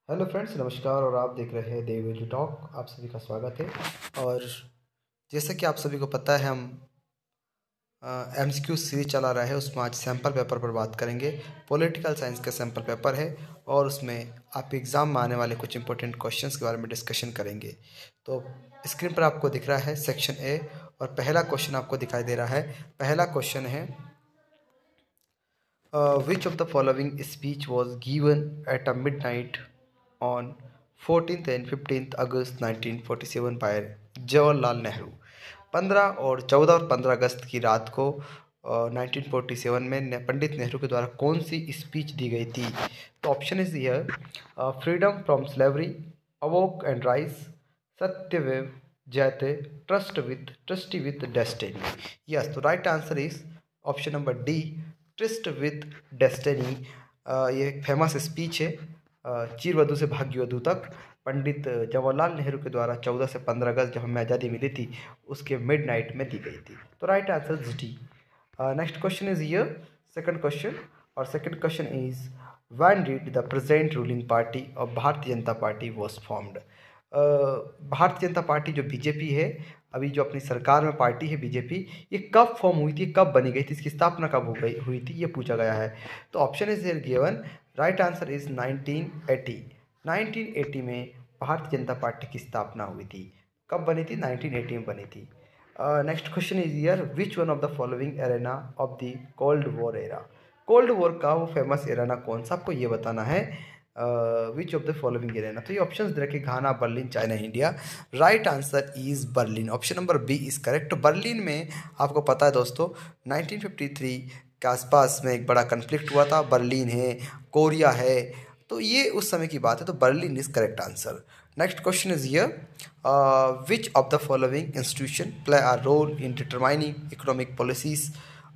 Hello friends, नमस्कार। और आप देख रहे हैं देव वैल्यू टॉक। आप सभी का स्वागत है। और जैसा कि आप सभी को पता है, हम एमसीक्यू सीरीज चला रहे हैं। उसमें आज सैम्पल पेपर पर बात करेंगे। पॉलिटिकल साइंस का सैम्पल पेपर है और उसमें आप एग्ज़ाम में आने वाले कुछ इंपॉर्टेंट क्वेश्चंस के बारे में डिस्कशन करेंगे। तो स्क्रीन पर आपको दिख रहा है सेक्शन ए और पहला क्वेश्चन आपको दिखाई दे रहा है। पहला क्वेश्चन है, which of the following speech was given at a midnight on 14th and 15th August 1947 by Jawaharlal Nehru? 15 और 14 और 15 अगस्त की रात को 1947 में पंडित नेहरू के द्वारा कौन सी स्पीच दी गई थी? तो option is here: freedom from slavery, awake and rise, सत्यवेव जयते, ट्रस्टी विथ डेस्टिनी। यस, तो right answer is option number D, tryst with destiny. ये एक फेमस स्पीच है, चीरवधु से भाग्यवधु तक, पंडित जवाहरलाल नेहरू के द्वारा 14 से 15 अगस्त जब हमें आज़ादी मिली थी उसके मिडनाइट में दी गई थी। तो right answer is D. Next question is here, second question. और second question is, when did the present ruling party of Bharatiya Janata party was formed? भारतीय जनता पार्टी जो बीजेपी है, अभी जो अपनी सरकार में पार्टी है बीजेपी, ये कब फॉर्म हुई थी, कब बनी गई थी, इसकी स्थापना कब हुई थी, ये पूछा गया है। तो option is here given, right answer is 1980। 1980 में भारतीय जनता पार्टी की स्थापना हुई थी। कब बनी थी? 1980 में बनी थी। Next question is here, which one of the following arena of the cold war era? Cold war का वो फेमस एरेना कौन सा, आपको ये बताना है। Which of the following arena? तो ये ऑप्शंस दे रखे, Ghana, Berlin, China, India. Right answer is Berlin. Option number B is correct. तो बर्लिन में आपको पता है दोस्तों, 1953 के आसपास में एक बड़ा कन्फ्लिक्ट हुआ था। बर्लिन है, कोरिया है, तो ये उस समय की बात है। तो Berlin is correct answer. Next question is here, which of the following institution play a role in determining economic policies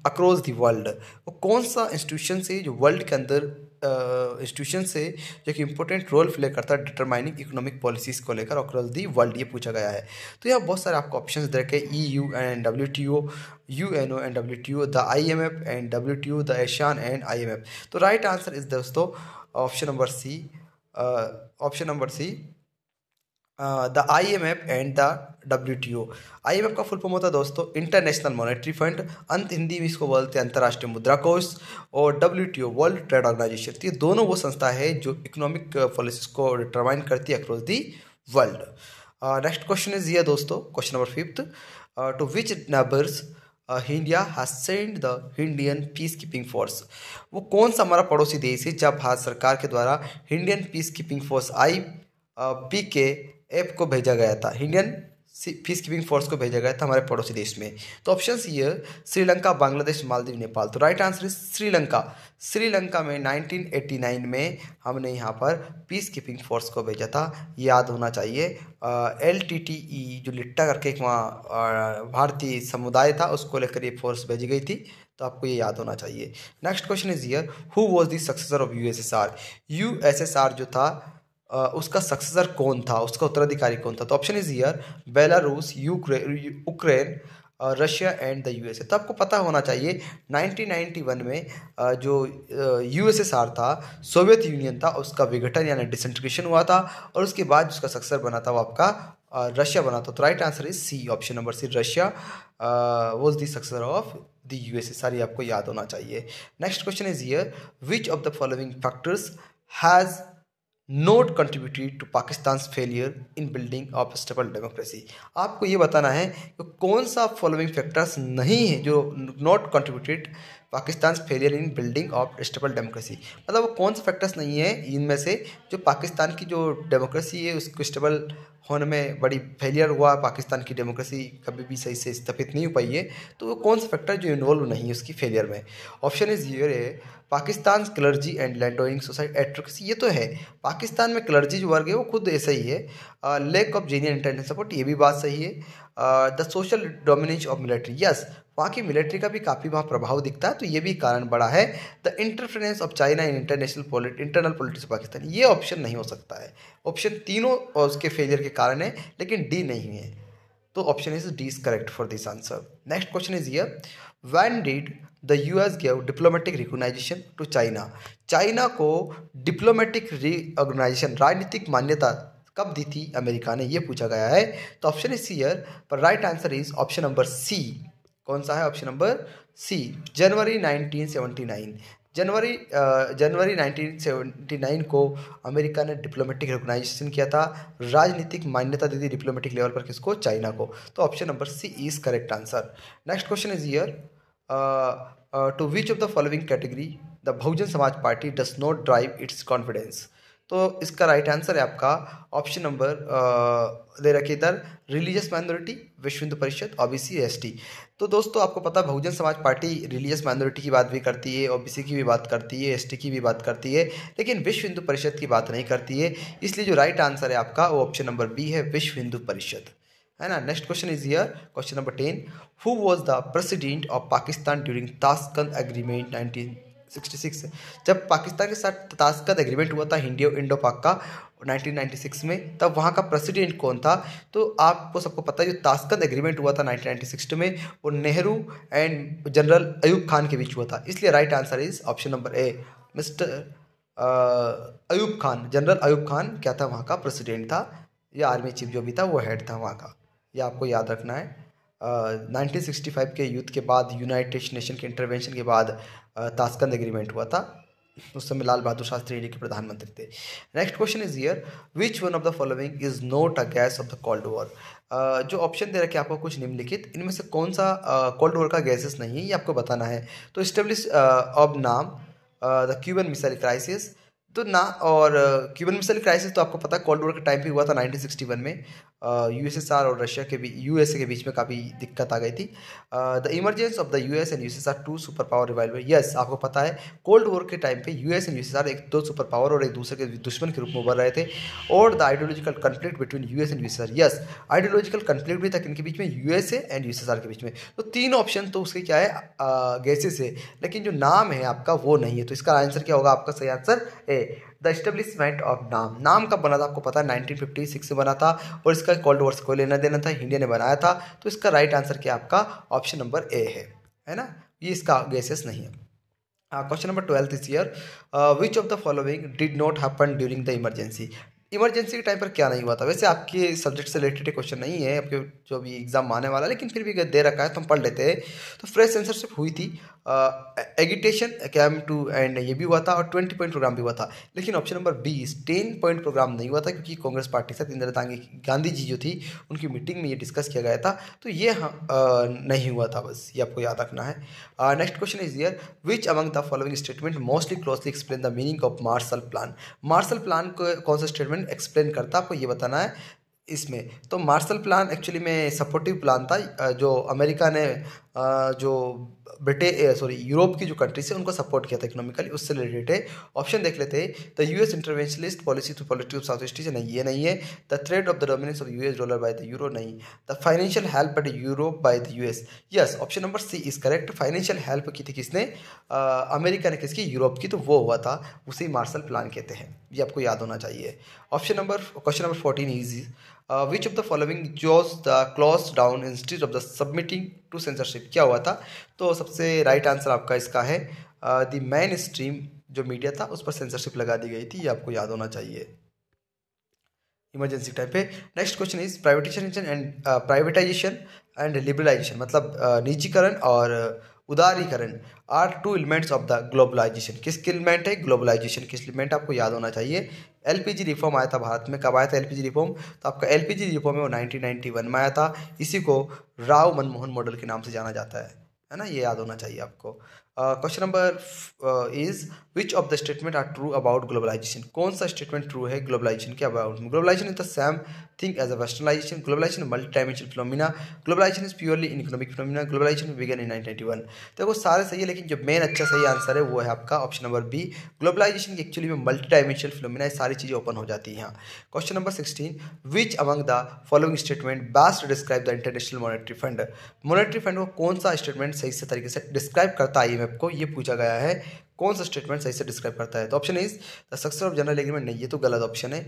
across the world? वो कौन सा इंस्टीट्यूशन से जो वर्ल्ड के अंदर इंस्टीट्यूशन से जो कि इंपॉर्टेंट रोल प्ले करता है डिटरमाइनिंग इकोनॉमिक पॉलिसीज़ को लेकर अक्रॉस दी वर्ल्ड, ये पूछा गया है। तो यहाँ बहुत सारे आपको ऑप्शंस दे रखे, EU and WTO, UNO and WTO, the IMF and WTO, the ASEAN and IMF। तो राइट आंसर इज दोस्तों option number C. Option number C, the IMF and the WTO। IMF का फुल फॉर्म होता है दोस्तों international monetary fund, अंत हिंदी में इसको बोलते हैं अंतर्राष्ट्रीय मुद्रा कोष। और WTO वर्ल्ड ट्रेड ऑर्गेनाइजेशन। तो ये दोनों वो संस्था है जो इकोनॉमिक पॉलिसीज को डिटरमाइन करती है across the world. Next question is ये दोस्तों, question number fifth, to which neighbours India has send the Indian peace keeping force? वो कौन सा हमारा पड़ोसी देश है जब भारत सरकार के द्वारा Indian peace keeping force PK app को भेजा गया था, इंडियन पीस कीपिंग फोर्स को भेजा गया था हमारे पड़ोसी देश में? तो ऑप्शन ये, श्रीलंका, बांग्लादेश, मालदीव, नेपाल। तो right answer is Sri Lanka. Sri Lanka में 1989 में हमने यहाँ पर पीस कीपिंग फोर्स को भेजा था, याद होना चाहिए। LTTE जो लिट्टा करके एक वहाँ भारतीय समुदाय था, उसको लेकर ये फोर्स भेजी गई थी। तो आपको ये याद होना चाहिए। Next question is here, who was the successor of USSR? USSR जो था उसका सक्सेसर कौन था, उसका उत्तराधिकारी कौन था? तो option is here, Belarus, Ukraine, Russia and the USA। तो आपको पता होना चाहिए 1991 में जो USSR था, सोवियत यूनियन था, उसका विघटन यानी डिसइंटीग्रेशन हुआ था और उसके बाद जिसका सक्सेसर बना था वो आपका रशिया बना था। तो right answer is C, option number C, Russia was the successor of the USSR। ये आपको याद होना चाहिए। Next question is here, which of the following factors has not contributed to Pakistan failure in building of stable democracy? आपको ये बताना है कि कौन सा फॉलोइंग फैक्टर्स नहीं है जो not contributed Pakistan failure in building of stable democracy. मतलब वो कौन से फैक्टर्स नहीं है इनमें से जो पाकिस्तान की जो डेमोक्रेसी है उसको स्टेबल होने में बड़ी फेलियर हुआ, पाकिस्तान की डेमोक्रेसी कभी भी सही से स्थापित नहीं हो पाई है। तो वो कौन सा फैक्टर जो इन्वॉल्व नहीं है उसकी फेलियर में? ऑप्शन इज हियर है, Pakistan clergy and land owning society एट्रोक्सी। ये तो है, पाकिस्तान में क्लर्जी जो वर्ग है वो खुद ऐसा ही है। Lack of genuine international support, ये भी बात सही है। The social dominance of military, yes, वहाँ की मिलिट्री का भी काफ़ी वहाँ प्रभाव दिखता है, तो ये भी कारण बड़ा है। The interference of China in internal politics of Pakistan, ये ऑप्शन नहीं हो सकता है। ऑप्शन तीनों और उसके फेलियर के कारण है, लेकिन डी नहीं है। तो option is D is correct for this answer. Next question is here, when did the US give diplomatic recognition to China? China को डिप्लोमेटिक रिकॉग्नाइजेशन राजनीतिक मान्यता कब दी थी अमेरिका ने, ये पूछा गया है। तो ऑप्शन इज हियर, पर right answer is option number C. कौन सा है? ऑप्शन नंबर सी, जनवरी 1979। जनवरी 1979 को अमेरिका ने डिप्लोमेटिक रिकॉग्नाइजेशन किया था, राजनीतिक मान्यता दी थी डिप्लोमेटिक लेवल पर, किसको? चाइना को। तो option number C is correct answer. Next question is here, to which of the following category the Bahujan Samaj Party does not drive its confidence? तो इसका राइट आंसर है आपका ऑप्शन नंबर दे रखिए इधर, रिलीजियस माइनॉरिटी, विश्व हिंदू परिषद, ओबीसी, एसटी। तो दोस्तों आपको पता है बहुजन समाज पार्टी रिलीजियस माइनॉरिटी की बात भी करती है, ओबीसी की भी बात करती है, एसटी की भी बात करती है, लेकिन विश्व हिंदू परिषद की बात नहीं करती है। इसलिए जो राइट आंसर है आपका वो ऑप्शन नंबर बी है, विश्व हिंदू परिषद, है ना। Next question is here, question number 10, who was the president of Pakistan during Tashkent agreement 1966? जब पाकिस्तान के साथ ताशकंद एग्रीमेंट हुआ था इंडो पाक का 1996 में, तब वहाँ का प्रेसिडेंट कौन था? तो आपको सबको पता है जो ताशकंद एग्रीमेंट हुआ था 1996 में, वो नेहरू एंड जनरल अयूब खान के बीच हुआ था। इसलिए right answer is option number A, mister Ayub Khan, general Ayub Khan क्या था? वहाँ का प्रेसिडेंट था, या आर्मी चीफ जो भी था वो हेड था वहाँ का, ये आपको याद रखना है। 1965 के युद्ध के बाद, यूनाइटेड नेशन के इंटरवेंशन के बाद ताशकंद एग्रीमेंट हुआ था। उस समय लाल बहादुर शास्त्री इंडिया के प्रधानमंत्री थे। Next question is here, which one of the following is not a gas off the cold war? जो ऑप्शन दे रखे आपको कुछ निम्नलिखित इनमें से कौन सा कोल्ड वॉर का गैसेस नहीं है, ये आपको बताना है। तो स्टेब्लिश ऑफ नाम द क्यूबन मिसाइल क्राइसिस, तो ना, और क्यूबन मिसाइल क्राइसिस तो आपको पता है कोल्ड वॉर के टाइम पे हुआ था 1961 में, यूएसएसआर और रशिया के बीच, यूएसए के बीच में काफ़ी दिक्कत आ गई थी। The emergence of the US and USSR two super power revival, yes आपको पता है कोल्ड वॉर के टाइम पे यूएस एंड यूएसएसआर एक दो सुपर पावर और एक दूसरे के दुश्मन के रूप में उभर रहे थे। और the ideological conflict between US and USSR, yes ideological conflict भी था किनके बीच में? यूएसए एंड यूएसएसआर के बीच में। तो तीन ऑप्शन तो उसके क्या है, गैसेस है, लेकिन जो नाम है आपका वो नहीं है। तो इसका आंसर क्या होगा? आपका सही answer A, the establishment of नाम। नाम कब बना था आपको पता है? 1956 में बना था, और इसका कोल्ड वॉर से कोई लेना देना था, इंडिया ने बनाया था। तो इसका राइट आंसर क्या आपका ऑप्शन नंबर ए है ना, ये इसका गैसेस नहीं है। Question number 12 is here, which of the following did not happen during the emergency? Emergency के टाइम पर क्या नहीं हुआ था? वैसे आपके सब्जेक्ट से रिलेटेड क्वेश्चन नहीं है, आपके जो भी एग्जाम आने वाला है, लेकिन फिर भी दे रखा है तो हम पढ़ लेते हैं। तो फ्रेश सेंसरशिप हुई थी, एगिटेशन कैम टू एंड ये भी हुआ था, और 20 पॉइंट प्रोग्राम भी हुआ था। लेकिन option number B 10 point program नहीं हुआ था, क्योंकि कांग्रेस पार्टी से इंदिरा गांधी जी जो थी उनकी मीटिंग में ये डिस्कस किया गया था, तो ये नहीं हुआ था, बस ये आपको याद रखना है। Next question is here, which among the following statement mostly closely explain the meaning of Marshall plan? Marshall plan को कौन सा स्टेटमेंट एक्सप्लेन करता है, आपको ये बताना है इसमें। तो मार्शल प्लान एक्चुअली में सपोर्टिव प्लान था, जो अमेरिका ने जो यूरोप की जो कंट्रीज है उनको सपोर्ट किया था इकोनॉमिकली, उससे रिलेटेड है। ऑप्शन देख लेते हैं, the US interventionist policy to politics of South East Asia, नहीं ये नहीं है। The threat of the dominance of US dollar by the euro, नहीं। The financial help by Europe by the US, yes option number C is correct. Financial help की थी किसने? America ने किसकी? यूरोप की, तो वो हुआ था, उसे मार्शल प्लान कहते हैं, ये आपको याद होना चाहिए। Question number 14 is, which of the following chose the close down institute of the submitting to censorship? क्या हुआ था? तो सबसे राइट आंसर आपका इसका है, द मेन स्ट्रीम जो मीडिया था उस पर सेंसरशिप लगा दी गई थी, ये आपको याद होना चाहिए इमरजेंसी टाइप पे। Next question is, privatisation and liberalisation, मतलब निजीकरण और उदारीकरण, are two elements of the globalisation. किसके एलिमेंट है? ग्लोबलाइजेशन के एलिमेंट, आपको याद होना चाहिए। एलपीजी रिफॉर्म आया था भारत में, कब आया था एलपीजी रिफॉर्म? तो आपका एलपीजी रिफॉर्म है वो 1991 में आया था, इसी को राव मनमोहन मॉडल के नाम से जाना जाता है ना, ये याद होना चाहिए आपको। Question number is, which of the statement are true about globalisation? कौन सा स्टेटमेंट ट्रू है ग्लोबलाइजेशन के about? Globalisation is the same thing as a westernisation, globalisation multidimensional phenomena, globalisation is purely in economic phenomena, globalisation began in 1991। देखो सारे सही है, लेकिन जो मेन अच्छा सही आंसर है वो है आपका ऑप्शन नंबर बी, ग्लोबलाइजेशन की एक्चुअली में मल्टी डायमेंशनल फिनोमिना, ये सारी चीज़ें ओपन हो जाती हैं यहाँ। Question number 16, which among the following statement best describe the international monetary fund? Monetary fund को कौन सा स्टेटमेंट सही से तरीके से डिस्क्राइब करता है IMF आपको ये पूछा गया है कौन सा स्टेटमेंट सही से डिस्क्राइब करता है। तो option is the success of general agreement, नहीं ये तो गलत ऑप्शन है।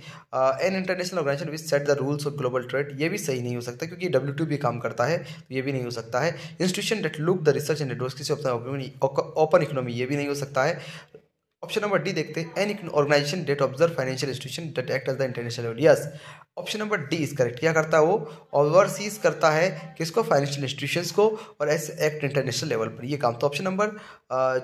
An international organisation which set the rules of global trade, ये भी सही नहीं हो सकता क्योंकि WTO भी काम करता है, तो ये भी नहीं हो सकता है। Institution that look the research and advocacy of the open economy, ये भी नहीं हो सकता है। ऑप्शन नंबर डी देखते हैं, an organisation that observe financial institution that act as the international, yes option number D is correct. क्या करता है वो, ओवरसीज करता है किसको, फाइनेंशियल इंस्टीट्यूशंस को, और ऐसे एक्ट इंटरनेशनल लेवल पर ये काम। तो ऑप्शन नंबर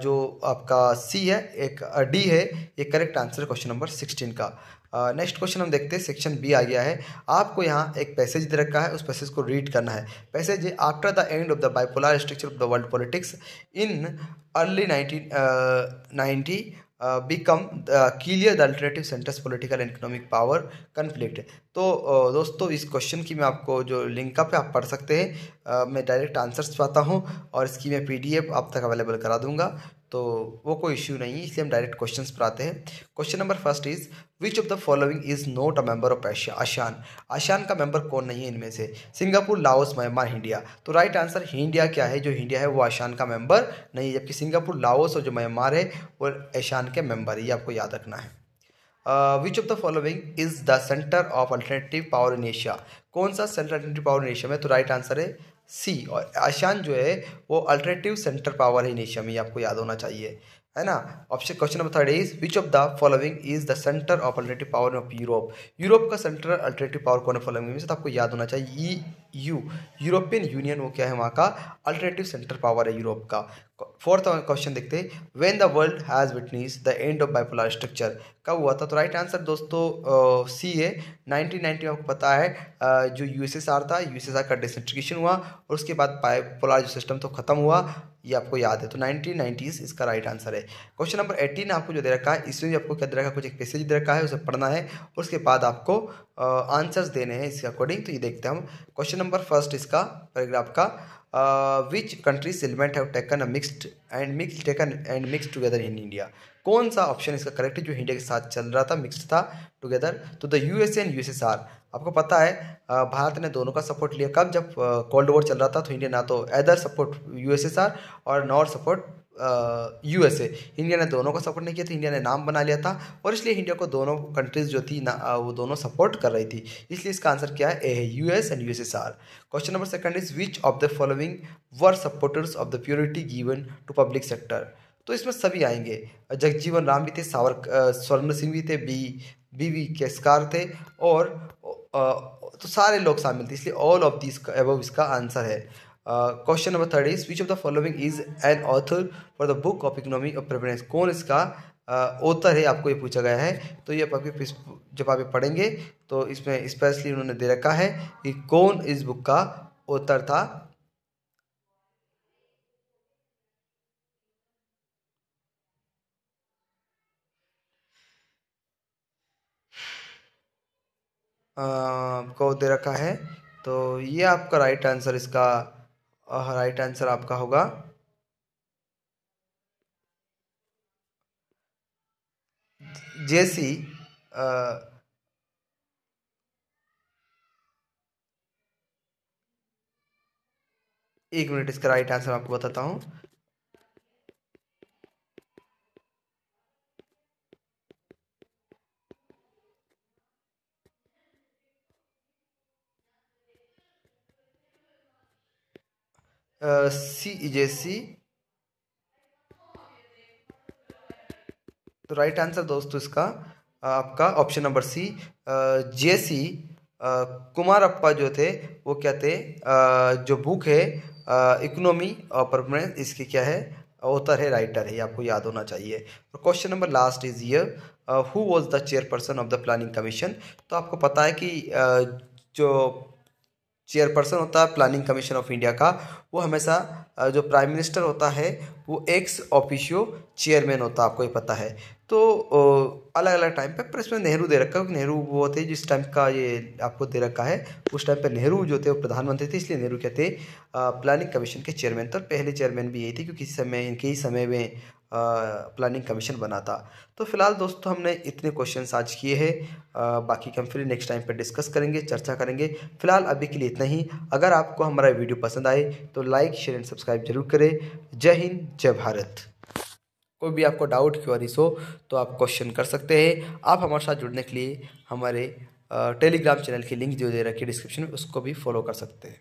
जो आपका सी है, एक डी है, ये करेक्ट आंसर है क्वेश्चन नंबर 16 का। नेक्स्ट क्वेश्चन हम देखते हैं, सेक्शन बी आ गया है। आपको यहाँ एक पैसेज दे रखा है, उस पैसेज को रीड करना है। पैसेज है, after the end of the bipolar structure of the world politics in early 1990 become clear the alternative centers political and economic power conflict। तो दोस्तों इस क्वेश्चन की मैं आपको जो लिंक पे आप पढ़ सकते हैं, मैं डायरेक्ट आंसर्स पाता हूँ और इसकी मैं PDF आप तक अवेलेबल करा दूंगा, तो वो कोई इश्यू नहीं है, इसलिए हम डायरेक्ट क्वेश्चंस पर आते हैं। Question number first is which of the following is not a member of ASEAN, ASEAN का मेंबर कौन नहीं है इनमें से, सिंगापुर, लाओस, म्यांमार, इंडिया। तो राइट आंसर इंडिया क्या है, जो इंडिया है वो आसियान का मेंबर नहीं है, जबकि सिंगापुर, लाओस और जो म्यांमार है वो आसियान के मेंबर है, ये आपको याद रखना है। Which of the following is the centre of alternative power in Asia, कौन सा centre alternative power in Asia में, तो राइट आंसर है सी, और आसियान जो है वो अल्टरनेटिव सेंटर पावर है इन एशिया में, ये आपको याद होना चाहिए, है ना। Option question number third is which of the following is the centre of alternative power of Europe, Europe का सेंटर अल्टरनेटिव पावर कौन है फॉलोइंग में से, तो आपको याद होना चाहिए यूरोपियन यूनियन, वो क्या है वहाँ का अल्टरनेटिव सेंटर पावर है यूरोप का। फोर्थ क्वेश्चन देखते हैं, when the world has witness the end of bipolar structure, कब हुआ था, तो राइट आंसर दोस्तों सी है 1990 में। आपको पता है जो USSR था, USSR का डिसइंटीग्रेशन हुआ और उसके बाद बाइपोलर जो सिस्टम तो खत्म हुआ, ये आपको याद है, तो 1990s इसका राइट आंसर है। क्वेश्चन नंबर 18 आपको जो दे रखा है, इसमें भी आपको क्या दे रखा है, कुछ एक पैसेज दे रखा है, उसे पढ़ना है और उसके बाद आपको आंसर्स देने हैं इसके अकॉर्डिंग। तो ये देखते हैं हम, क्वेश्चन नंबर फर्स्ट इसका पैराग्राफ का, which countries element have taken a mixed together in India, कौन सा ऑप्शन इसका करेक्ट है जो इंडिया के साथ चल रहा था, मिक्स्ड था टुगेदर, तो द USA एंड USSR। आपको पता है भारत ने दोनों का सपोर्ट लिया, कब, जब कोल्ड वॉर चल रहा था, तो इंडिया ना तो एदर सपोर्ट USSR और नॉर सपोर्ट USA, इंडिया ने दोनों को सपोर्ट नहीं किया, तो इंडिया ने नाम बना लिया था और इसलिए इंडिया को दोनों कंट्रीज जो थी ना वो दोनों सपोर्ट कर रही थी, इसलिए इसका आंसर क्या है, ए है, US and USSR। Question number second is which of the following were supporters of the purity given to public sector, तो इसमें सभी आएंगे, जगजीवन राम भी थे, स्वर्ण सिंह भी थे, BV केसकार थे और तो सारे लोग शामिल थे, इसलिए ऑल ऑफ दिस अबव इसका आंसर है। Question number third is which of the following is an author for the book of economy of preference, कौन इसका ऑथर है, आपको ये पूछा गया है, तो ये आपके जब आप पढ़ेंगे तो इसमें स्पेशली उन्होंने दे रखा है कि कौन इस बुक का ऑथर था। को दे रखा है, तो ये आपका राइट आंसर इसका राइट आंसर आपका होगा जेसी, एक मिनट, इसका राइट आंसर आपको बताता हूँ। जेसी, तो राइट आंसर दोस्तों इसका आपका ऑप्शन नंबर सी, जेसी कुमारप्पा जो थे वो क्या थे, जो बुक है इकोनॉमी और परफॉर्मेंस, इसकी क्या है, ऑथर है, राइटर है, ये आपको याद होना चाहिए। और question number last is year who was the chairperson of the planning commission, तो आपको पता है कि जो चेयरपर्सन होता है प्लानिंग कमीशन ऑफ इंडिया का, वो हमेशा जो प्राइम मिनिस्टर होता है वो एक्स ऑफिशियो चेयरमैन होता है, आपको ये पता है। तो अलग अलग टाइम पे, पर इसमें नेहरू दे रखा है, नेहरू वो थे जिस टाइम का ये आपको दे रखा है, उस टाइम पे नेहरू जो थे वो प्रधानमंत्री थे, इसलिए नेहरू क्या थे प्लानिंग कमीशन के चेयरमैन थे, और पहले चेयरमैन भी यही थे क्योंकि इस समय इनके ही समय में प्लानिंग कमीशन बना था। तो फिलहाल दोस्तों हमने इतने क्वेश्चंस आज किए हैं, बाकी हम फिर नेक्स्ट टाइम पे डिस्कस करेंगे, चर्चा करेंगे। फिलहाल अभी के लिए इतना ही। अगर आपको हमारा वीडियो पसंद आए तो लाइक शेयर एंड सब्सक्राइब जरूर करें। जय हिंद, जय भारत। कोई भी आपको डाउट क्वेरीज हो तो आप क्वेश्चन कर सकते हैं। आप हमारे साथ जुड़ने के लिए हमारे टेलीग्राम चैनल की लिंक जो दे रखी है डिस्क्रिप्शन में, उसको भी फॉलो कर सकते हैं।